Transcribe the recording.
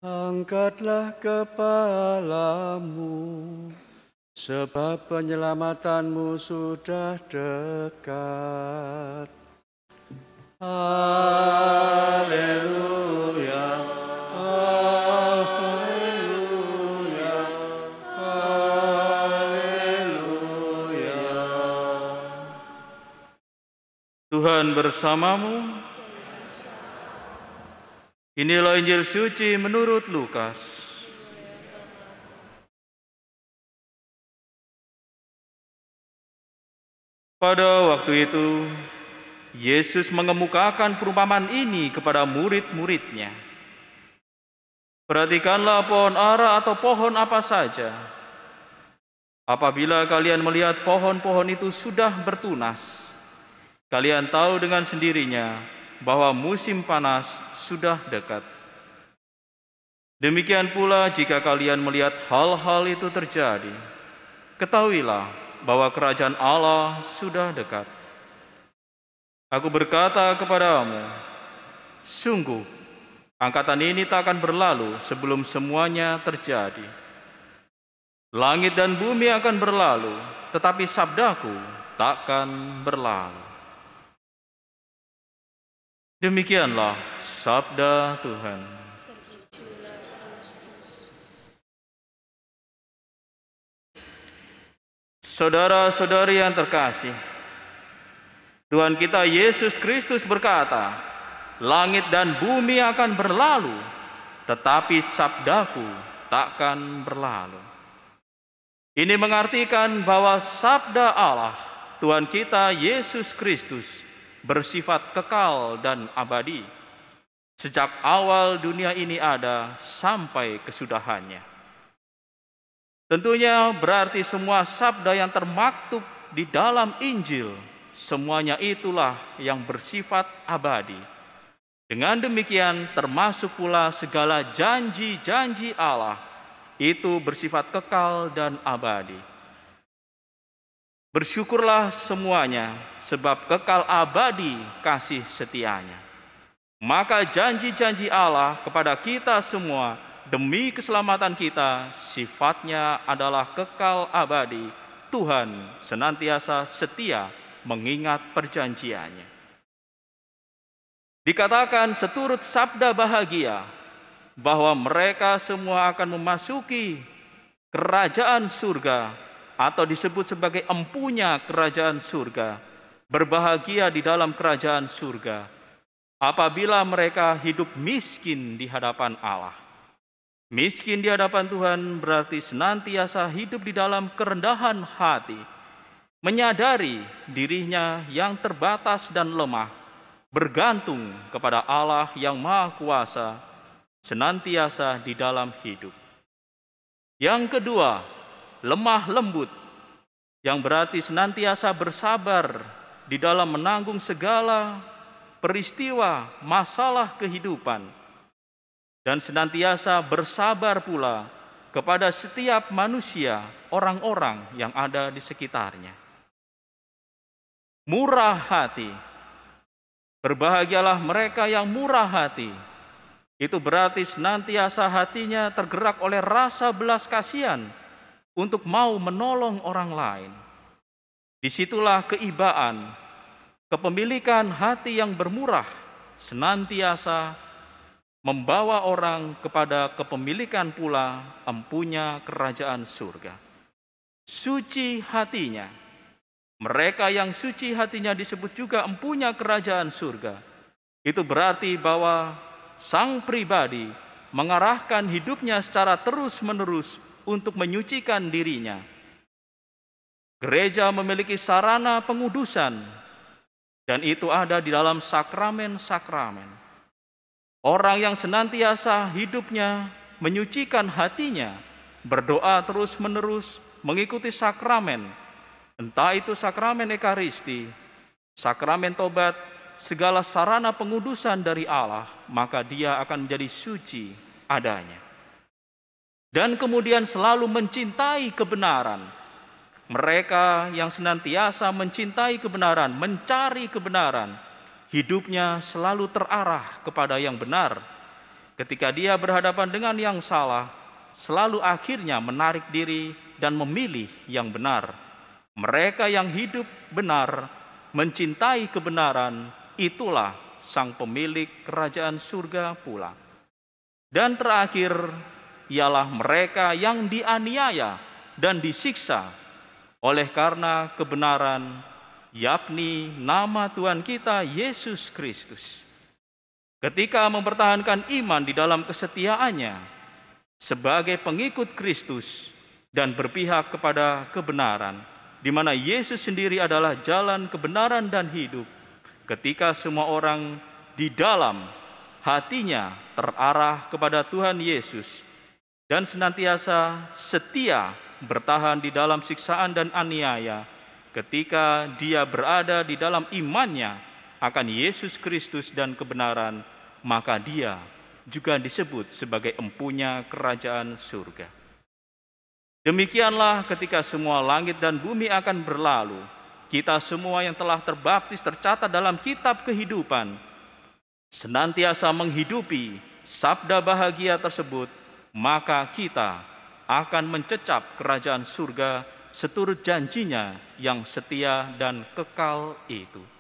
Angkatlah kepalamu, sebab penyelamatanmu sudah dekat. Haleluya, haleluya, haleluya. Tuhan bersamamu. Inilah Injil suci menurut Lukas. Pada waktu itu, Yesus mengemukakan perumpamaan ini kepada murid-muridnya. Perhatikanlah pohon ara atau pohon apa saja. Apabila kalian melihat pohon-pohon itu sudah bertunas, kalian tahu dengan sendirinya bahwa musim panas sudah dekat. Demikian pula jika kalian melihat hal-hal itu terjadi, ketahuilah bahwa kerajaan Allah sudah dekat. Aku berkata kepadamu, sungguh, angkatan ini tak akan berlalu sebelum semuanya terjadi. Langit dan bumi akan berlalu, tetapi sabdaku takkan berlalu. Demikianlah sabda Tuhan. Saudara-saudari yang terkasih, Tuhan kita Yesus Kristus berkata, langit dan bumi akan berlalu, tetapi sabdaku takkan berlalu. Ini mengartikan bahwa sabda Allah, Tuhan kita Yesus Kristus, bersifat kekal dan abadi, sejak awal dunia ini ada sampai kesudahannya. Tentunya berarti semua sabda yang termaktub di dalam Injil, semuanya itulah yang bersifat abadi. Dengan demikian termasuk pula segala janji-janji Allah, itu bersifat kekal dan abadi. Bersyukurlah semuanya, sebab kekal abadi kasih setianya. Maka janji-janji Allah kepada kita semua demi keselamatan kita sifatnya adalah kekal abadi. Tuhan senantiasa setia mengingat perjanjiannya. Dikatakan seturut sabda bahagia bahwa mereka semua akan memasuki kerajaan surga, atau disebut sebagai empunya kerajaan surga, berbahagia di dalam kerajaan surga apabila mereka hidup miskin di hadapan Allah. Miskin di hadapan Tuhan berarti senantiasa hidup di dalam kerendahan hati, menyadari dirinya yang terbatas dan lemah, bergantung kepada Allah yang Maha Kuasa, senantiasa di dalam hidup. Yang kedua, lemah lembut, yang berarti senantiasa bersabar di dalam menanggung segala peristiwa masalah kehidupan, dan senantiasa bersabar pula kepada setiap manusia, orang-orang yang ada di sekitarnya. Murah hati, berbahagialah mereka yang murah hati. Itu berarti senantiasa hatinya tergerak oleh rasa belas kasihan untuk mau menolong orang lain. Disitulah keibaan, kepemilikan hati yang bermurah, senantiasa membawa orang kepada kepemilikan pula empunya kerajaan surga. Suci hatinya, mereka yang suci hatinya disebut juga empunya kerajaan surga. Itu berarti bahwa sang pribadi mengarahkan hidupnya secara terus-menerus untuk menyucikan dirinya. Gereja memiliki sarana pengudusan, dan itu ada di dalam sakramen-sakramen. Orang yang senantiasa hidupnya menyucikan hatinya, berdoa terus-menerus, mengikuti sakramen, entah itu sakramen Ekaristi, sakramen tobat, segala sarana pengudusan dari Allah, maka dia akan menjadi suci adanya. Dan kemudian selalu mencintai kebenaran. Mereka yang senantiasa mencintai kebenaran, mencari kebenaran, hidupnya selalu terarah kepada yang benar. ketika dia berhadapan dengan yang salah, selalu akhirnya menarik diri dan memilih yang benar. Mereka yang hidup benar, mencintai kebenaran, itulah sang pemilik kerajaan surga pula. Dan terakhir, ialah mereka yang dianiaya dan disiksa oleh karena kebenaran, yakni nama Tuhan kita Yesus Kristus. Ketika mempertahankan iman di dalam kesetiaannya sebagai pengikut Kristus dan berpihak kepada kebenaran, di mana Yesus sendiri adalah jalan kebenaran dan hidup, ketika semua orang di dalam hatinya terarah kepada Tuhan Yesus dan senantiasa setia bertahan di dalam siksaan dan aniaya, ketika dia berada di dalam imannya akan Yesus Kristus dan kebenaran, maka dia juga disebut sebagai empunya kerajaan surga. Demikianlah ketika semua langit dan bumi akan berlalu, kita semua yang telah terbaptis tercatat dalam kitab kehidupan, senantiasa menghidupi sabda bahagia tersebut, maka kita akan mencecap kerajaan surga seturut janjinya yang setia dan kekal itu.